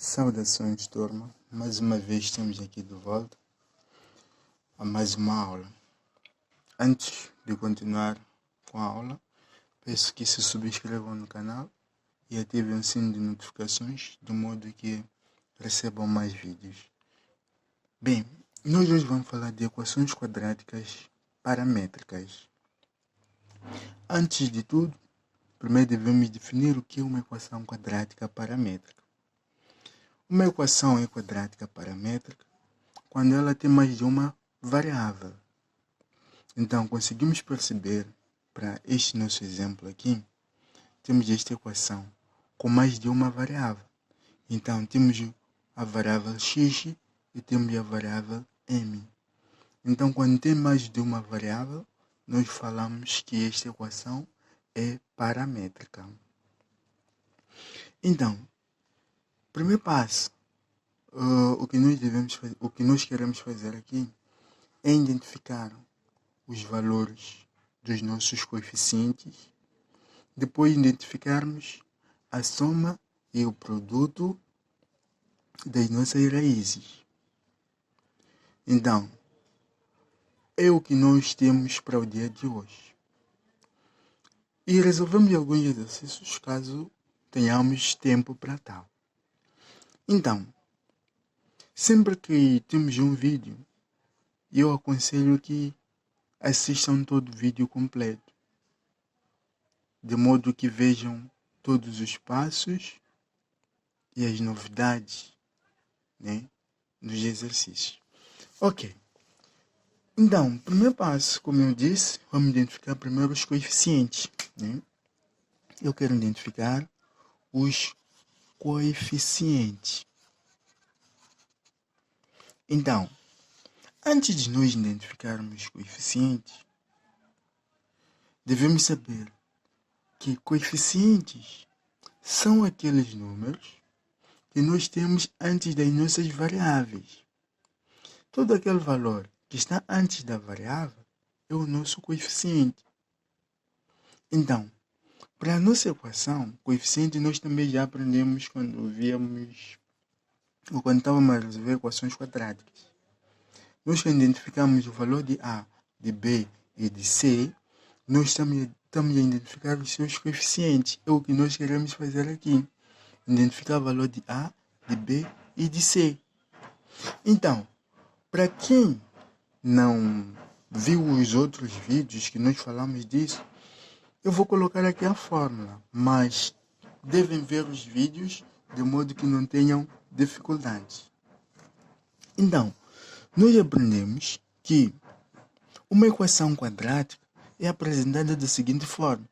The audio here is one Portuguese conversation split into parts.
Saudações, turma. Mais uma vez estamos aqui de volta a mais uma aula. Antes de continuar com a aula, peço que se subscrevam no canal e ativem o sino de notificações, de modo que recebam mais vídeos. Bem, nós hoje vamos falar de equações quadráticas paramétricas. Antes de tudo, primeiro devemos definir o que é uma equação quadrática paramétrica. Uma equação é quadrática paramétrica quando ela tem mais de uma variável. Então, conseguimos perceber, para este nosso exemplo aqui, temos esta equação com mais de uma variável. Então, temos a variável x e temos a variável m. Então, quando tem mais de uma variável, nós falamos que esta equação é paramétrica. Então, primeiro passo, o que nós queremos fazer aqui é identificar os valores dos nossos coeficientes, depois identificarmos a soma e o produto das nossas raízes. Então, é o que nós temos para o dia de hoje. E resolvemos alguns exercícios caso tenhamos tempo para tal. Então, sempre que temos um vídeo, eu aconselho que assistam todo o vídeo completo, de modo que vejam todos os passos e as novidades, dos exercícios. Ok. Então, primeiro passo, como eu disse, vamos identificar primeiro os coeficientes. Eu quero identificar os coeficientes. Então, antes de nós identificarmos os coeficientes, devemos saber que coeficientes são aqueles números que nós temos antes das nossas variáveis. Todo aquele valor que está antes da variável é o nosso coeficiente. Então, para a nossa equação, coeficiente nós também já aprendemos quando estávamos a resolver equações quadráticas. Nós quando identificamos o valor de A, de B e de C, nós estamos a identificar os seus coeficientes. É o que nós queremos fazer aqui. Identificar o valor de A, de B e de C. Então, para quem não viu os outros vídeos que nós falamos disso, eu vou colocar aqui a fórmula, mas devem ver os vídeos de modo que não tenham dificuldades. Então, nós aprendemos que uma equação quadrática é apresentada da seguinte forma: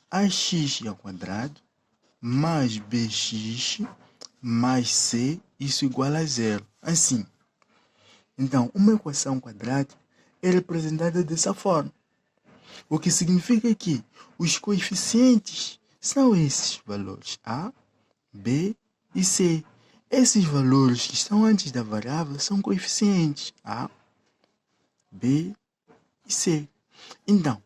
ax ao quadrado mais bx mais c, isso igual a zero. Assim. Então, uma equação quadrática é representada dessa forma. O que significa que os coeficientes são esses valores A, B e C. Esses valores que estão antes da variável são coeficientes A, B e C. Então,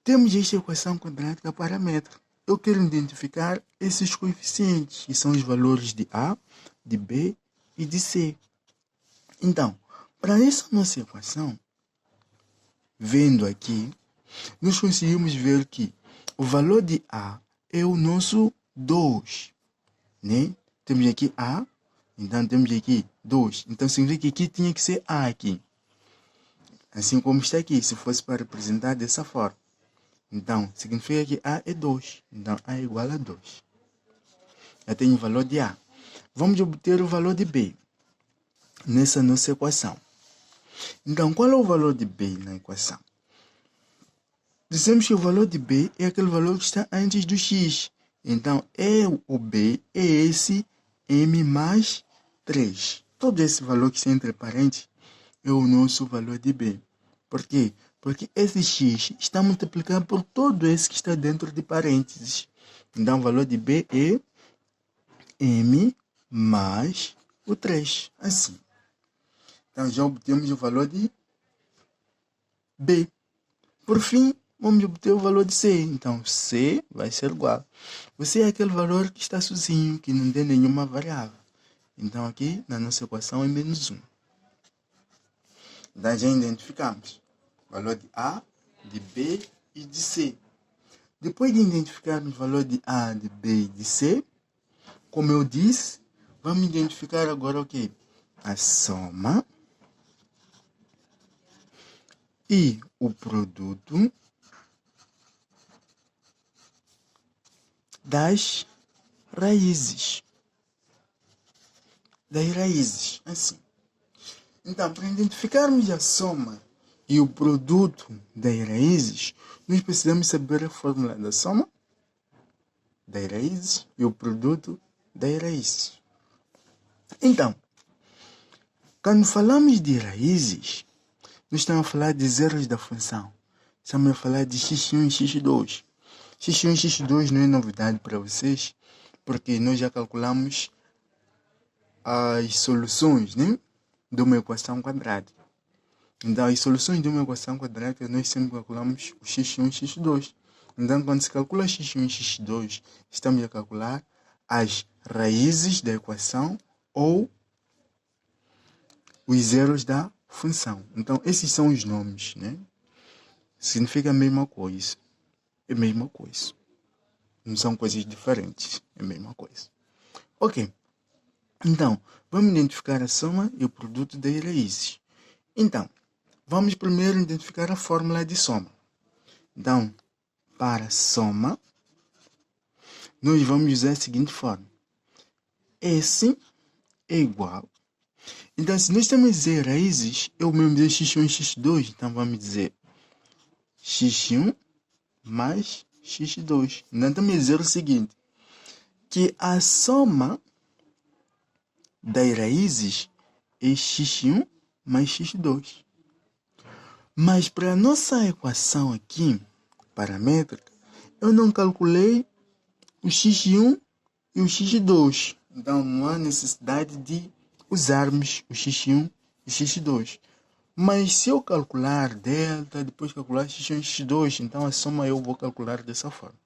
temos esta equação quadrática paramétrica. Eu quero identificar esses coeficientes, que são os valores de A, de B e de C. Então, para essa nossa equação, vendo aqui, nós conseguimos ver que o valor de A é o nosso 2. Temos aqui A, então temos aqui 2. Então significa que aqui tinha que ser A aqui. Assim como está aqui, se fosse para representar dessa forma. Então, significa que A é 2. Então, A é igual a 2. Eu tenho o valor de A. Vamos obter o valor de B nessa nossa equação. Então, qual é o valor de B na equação? Dizemos que o valor de B é aquele valor que está antes do x. Então, o B é esse m mais 3. Todo esse valor que está entre parênteses é o nosso valor de B. Por quê? Porque esse x está multiplicado por todo esse que está dentro de parênteses. Então, o valor de B é m mais o 3. Assim. Então, já obtemos o valor de B. Por fim, vamos obter o valor de C. Então, C vai ser igual. O C é aquele valor que está sozinho, que não tem nenhuma variável. Então, aqui, na nossa equação, é menos 1. Então, já identificamos o valor de A, de B e de C. Depois de identificarmos o valor de A, de B e de C, como eu disse, vamos identificar agora o quê? A soma e o produto das raízes. Assim. Então, para identificarmos a soma e o produto das raízes, nós precisamos saber a fórmula da soma das raízes e o produto das raízes. Então, quando falamos de raízes, nós estamos a falar de zeros da função. Estamos a falar de x1 e x2. x1 e x2 não é novidade para vocês, porque nós já calculamos as soluções, né, de uma equação quadrática. Então, as soluções de uma equação quadrática, nós sempre calculamos o x1 e x2. Então, quando se calcula x1 e x2, estamos a calcular as raízes da equação ou os zeros da função. Então, esses são os nomes, né? Significa a mesma coisa. É a mesma coisa. Não são coisas diferentes. É a mesma coisa. Ok. Então, vamos identificar a soma e o produto das raízes. Então, vamos primeiro identificar a fórmula de soma. Então, para soma, nós vamos usar a seguinte forma. S é igual. Então, se nós temos dizer raízes, eu mesmo dizer x1 e x2. Então, vamos dizer x1 mais x2. Então, estamos a dizer o seguinte. Que a soma das raízes é x1 mais x2. Mas para a nossa equação aqui, paramétrica, eu não calculei o x1 e o x2. Então, não há necessidade de usarmos o x1 e x2. Mas se eu calcular delta, depois calcular x1 e x2, então a soma eu vou calcular dessa forma.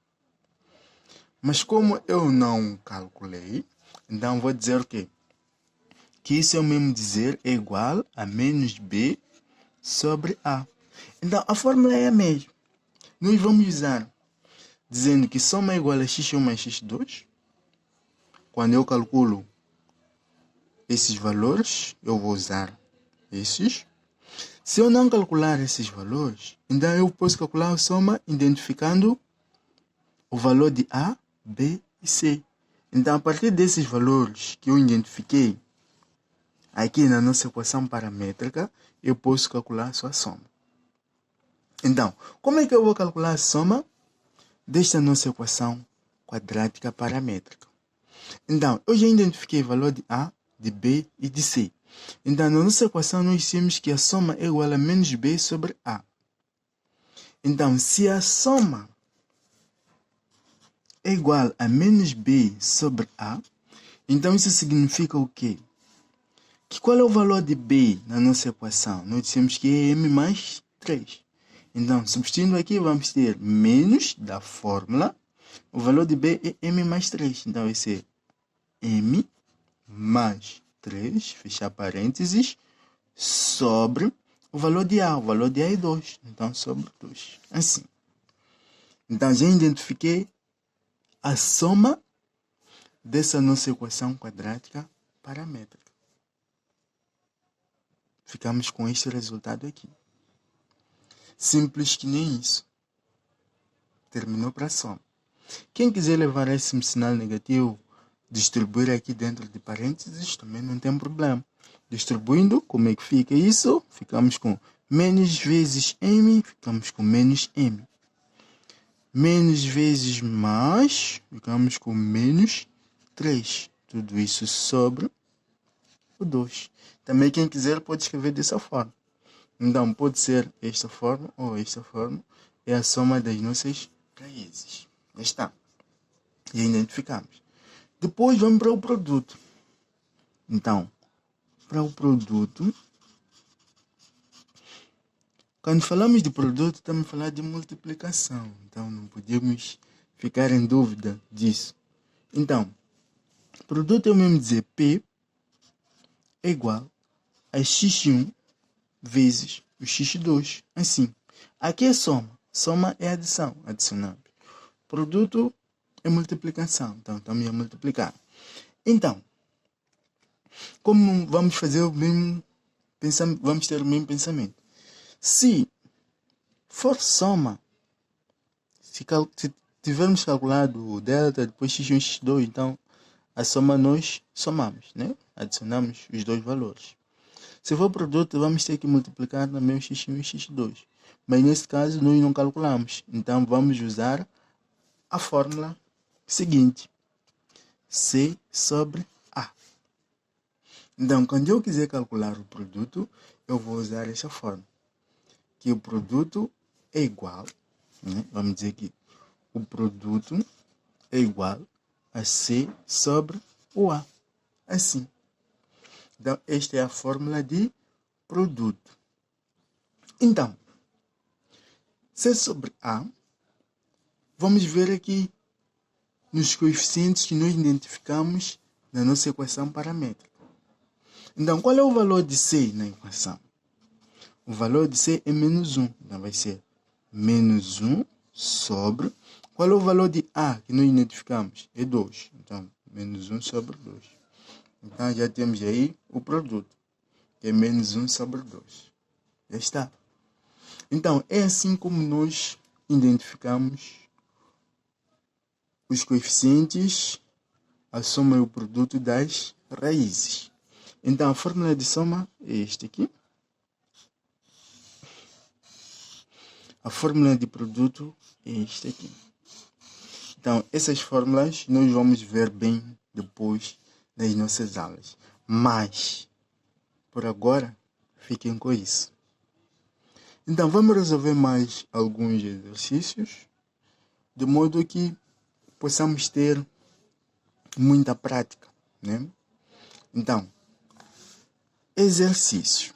Mas como eu não calculei, então vou dizer o quê? Que isso é o mesmo dizer é igual a menos b sobre a. Então, a fórmula é a mesma. Nós vamos usar dizendo que soma é igual a x1 mais x2. Quando eu calculo esses valores, eu vou usar esses. Se eu não calcular esses valores, então eu posso calcular a soma identificando o valor de A, B e C. Então, a partir desses valores que eu identifiquei aqui na nossa equação paramétrica, eu posso calcular a sua soma. Então, como é que eu vou calcular a soma desta nossa equação quadrática paramétrica? Então, eu já identifiquei o valor de A, de B e de C. Então, na nossa equação, nós temos que a soma é igual a menos B sobre A. Então, se a soma é igual a menos B sobre A, então isso significa o quê? Que qual é o valor de B na nossa equação? Nós dissemos que é M mais 3. Então, substituindo aqui, vamos ter menos da fórmula. O valor de B é M mais 3. Então, vai ser M mais 3, fechar parênteses, sobre o valor de A. O valor de A é 2. Então, sobre 2. Assim. Então, já identifiquei a soma dessa nossa equação quadrática paramétrica. Ficamos com este resultado aqui. Simples que nem isso. Terminou para a soma. Quem quiser levar esse sinal negativo, distribuir aqui dentro de parênteses, também não tem problema. Distribuindo, como é que fica isso? Ficamos com menos vezes M, ficamos com menos M. Menos vezes mais, ficamos com menos 3. Tudo isso sobre o 2. Também quem quiser pode escrever dessa forma. Então, pode ser esta forma ou esta forma. É a soma das nossas raízes. Já está. Já identificamos. Depois, vamos para o produto. Então, para o produto, Quando falamos de produto, estamos a falar de multiplicação. Então, não podemos ficar em dúvida disso. Então, produto é o mesmo dizer P é igual a x1 vezes o x2. Assim, aqui é soma. Soma é adição, adicionando. Produto é multiplicação. Então, estamos a multiplicar. Então, como vamos fazer o mesmo pensamento, vamos ter o mesmo pensamento. Se for soma, se tivermos calculado o delta, depois x1 e x2, então a soma nós somamos, né? Adicionamos os dois valores. Se for produto, vamos ter que multiplicar também o x1 e x2. Mas nesse caso, nós não calculamos. Então, vamos usar a fórmula seguinte. C sobre A. Então, quando eu quiser calcular o produto, eu vou usar essa fórmula. Que o produto é igual, né? Vamos dizer que o produto é igual a C sobre o A. Assim. Então, esta é a fórmula de produto. Então, C sobre A, vamos ver aqui nos coeficientes que nós identificamos na nossa equação paramétrica. Então, qual é o valor de C na equação? O valor de C é menos 1. Então, vai ser menos 1 sobre... Qual é o valor de A que nós identificamos? É 2. Então, menos 1 sobre 2. Então, já temos aí o produto, que é menos 1 sobre 2. Já está. Então, é assim como nós identificamos os coeficientes, a soma e o produto das raízes. Então, a fórmula de soma é este aqui. A fórmula de produto é este aqui. Então, essas fórmulas nós vamos ver bem depois das nossas aulas. Mas, por agora, fiquem com isso. Então, vamos resolver mais alguns exercícios, de modo que possamos ter muita prática, né? Então, exercício.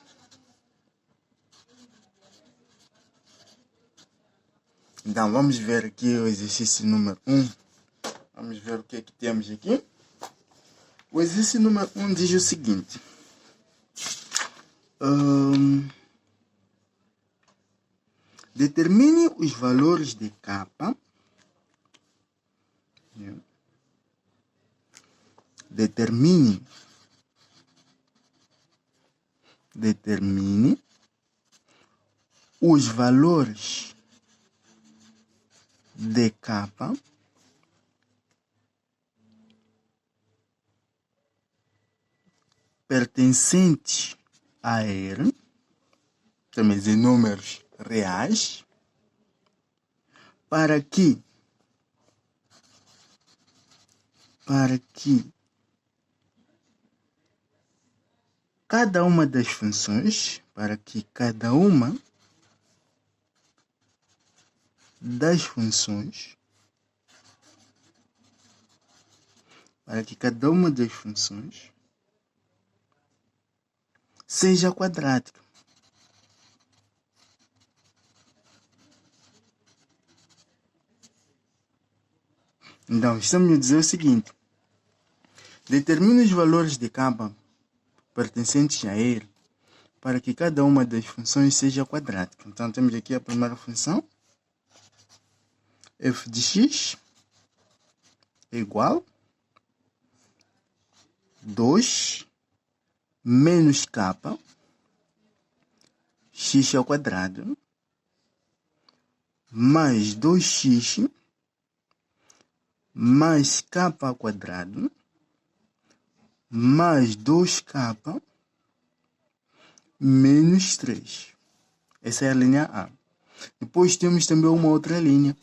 Então, vamos ver aqui o exercício número 1. Vamos ver o que é que temos aqui. O exercício número 1 diz o seguinte. Determine os valores de kappa. Determine os valores de kappa pertencentes a R, também em números reais, para que cada uma das funções, seja quadrática. Então, estamos a dizer o seguinte. Determine os valores de kappa pertencentes a ele para que cada uma das funções seja quadrática. Então, temos aqui a primeira função. F de x é igual a 2 menos kappa x ao quadrado mais 2x mais kappa ao quadrado mais 2k menos 3. Essa é a linha A. Depois temos também uma outra linha,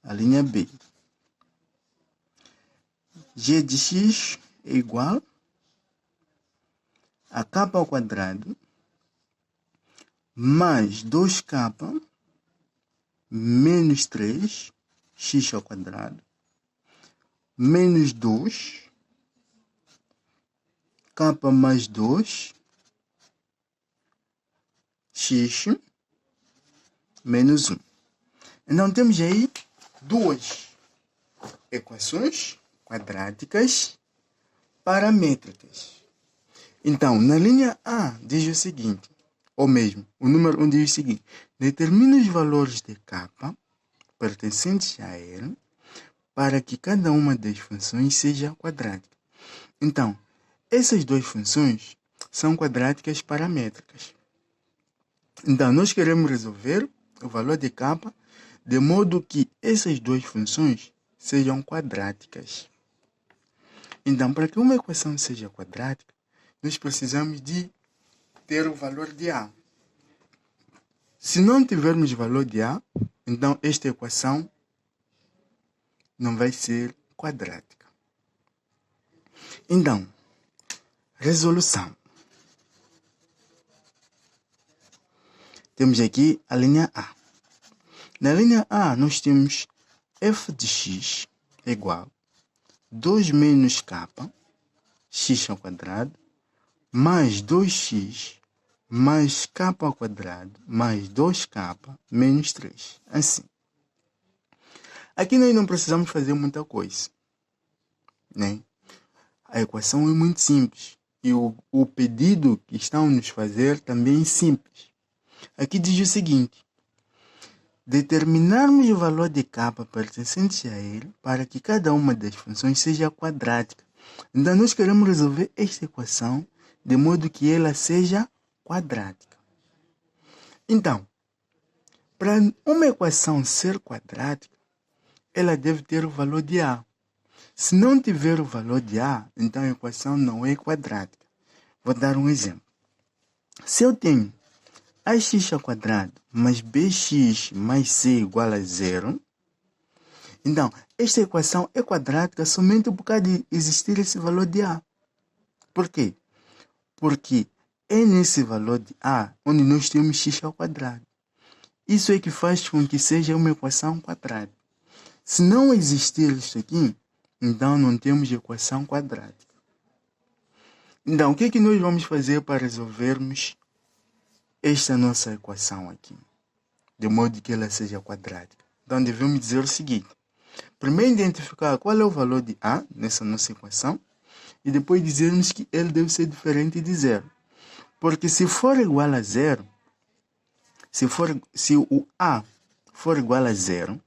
a linha B. G de x é igual a k ao quadrado mais 2k menos 3 x ao quadrado menos 2 k mais 2 x menos 1. Então, temos aí duas equações quadráticas paramétricas. Então, na linha A, diz o seguinte, ou mesmo, o número 1 diz o seguinte: determina os valores de k pertencentes a L para que cada uma das funções seja quadrática. Então, essas duas funções são quadráticas paramétricas. Então, nós queremos resolver o valor de k de modo que essas duas funções sejam quadráticas. Então, para que uma equação seja quadrática, nós precisamos de ter o valor de A. Se não tivermos o valor de A, então esta equação não vai ser quadrática. Então, resolução. Temos aqui a linha A. Na linha A, nós temos f de x igual 2 menos k, x ao quadrado, mais 2x, mais k ao quadrado, mais 2k, menos 3. Assim. Aqui nós não precisamos fazer muita coisa, né? A equação é muito simples. E o pedido que estão nos fazer também é simples. Aqui diz o seguinte: determinarmos o valor de k pertencente a ele para que cada uma das funções seja quadrática. Então, nós queremos resolver esta equação de modo que ela seja quadrática. Então, para uma equação ser quadrática, ela deve ter o valor de A. Se não tiver o valor de A, então a equação não é quadrática. Vou dar um exemplo. Se eu tenho ax ao quadrado mais bx mais c igual a 0, então esta equação é quadrática somente por causa de existir esse valor de A. Por quê? Porque é nesse valor de A onde nós temos x ao quadrado. Isso é que faz com que seja uma equação quadrática. Se não existir isso aqui, então não temos equação quadrática. Então, o que é que nós vamos fazer para resolvermos esta nossa equação aqui, de modo que ela seja quadrática? Então, devemos dizer o seguinte: primeiro identificar qual é o valor de A nessa nossa equação e depois dizermos que ele deve ser diferente de 0. Porque se for igual a 0, se o A for igual a 0,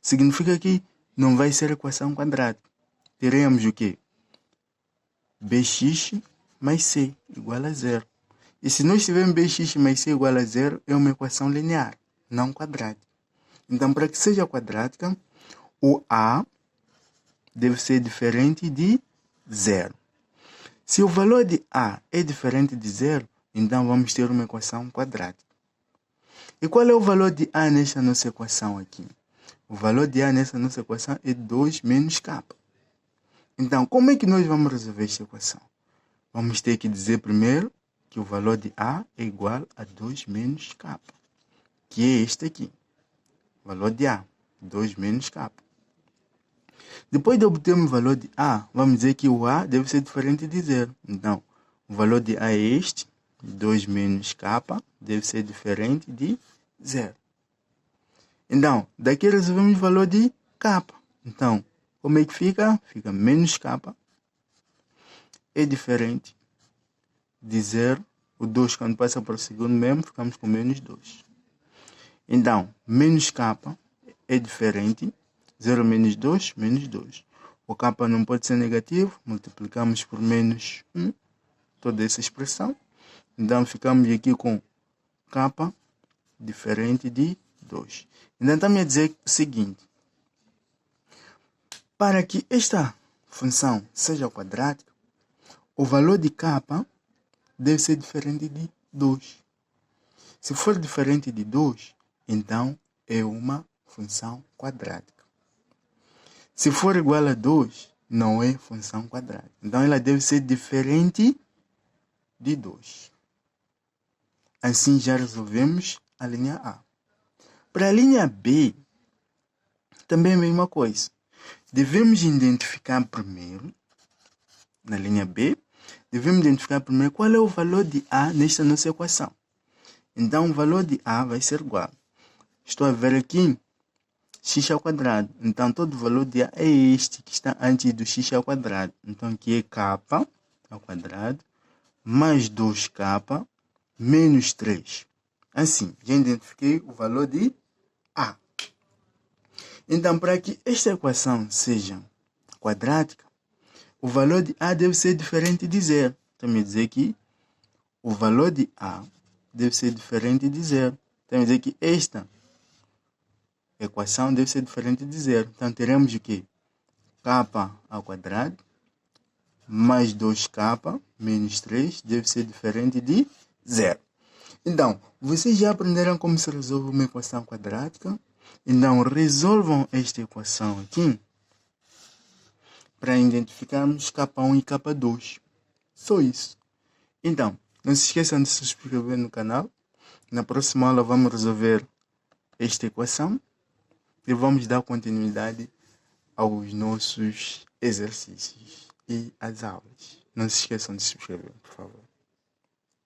significa que não vai ser equação quadrática. Teremos o quê? Bx mais c igual a 0. E se nós tivermos bx mais c igual a 0, é uma equação linear, não quadrática. Então, para que seja quadrática, o A deve ser diferente de 0. Se o valor de A é diferente de 0, então vamos ter uma equação quadrática. E qual é o valor de A nesta nossa equação aqui? O valor de A nessa nossa equação é 2 menos k. Então, como é que nós vamos resolver esta equação? Vamos ter que dizer primeiro que o valor de A é igual a 2 menos k, que é este aqui. O valor de A, 2 menos k. Depois de obtermos o valor de A, vamos dizer que o A deve ser diferente de 0. Então, o valor de A é este, 2 menos k, deve ser diferente de 0. Então, daqui resolvemos o valor de k. Então, como é que fica? Fica menos k é diferente de 0. O 2, quando passa para o segundo mesmo, ficamos com menos 2. Então, menos k é diferente. 0 menos 2, menos 2. O k não pode ser negativo. Multiplicamos por menos 1. Toda essa expressão. Então, ficamos aqui com k diferente de 2. Então, está-me a dizer o seguinte: para que esta função seja quadrática, o valor de k deve ser diferente de 2. Se for diferente de 2, então é uma função quadrática. Se for igual a 2, não é função quadrática. Então, ela deve ser diferente de 2. Assim, já resolvemos a linha A. Para a linha B, também é a mesma coisa. Devemos identificar primeiro, na linha B, qual é o valor de A nesta nossa equação. Então, o valor de A vai ser igual estou a ver aqui x ao quadrado. Então, todo o valor de A é este que está antes do x ao quadrado. Então, aqui é k ao quadrado mais 2k menos 3. Assim, já identifiquei o valor de A. Então, para que esta equação seja quadrática, o valor de A deve ser diferente de zero. Então, me dizer que o valor de A deve ser diferente de zero. Então, me dizer que esta equação deve ser diferente de zero. Então, teremos o quê? K ao quadrado mais 2k menos 3 deve ser diferente de zero. Então, vocês já aprenderam como se resolve uma equação quadrática? Então, resolvam esta equação aqui para identificarmos K1 e K2. Só isso. Então, não se esqueçam de se inscrever no canal. Na próxima aula vamos resolver esta equação e vamos dar continuidade aos nossos exercícios e às aulas. Não se esqueçam de se inscrever, por favor.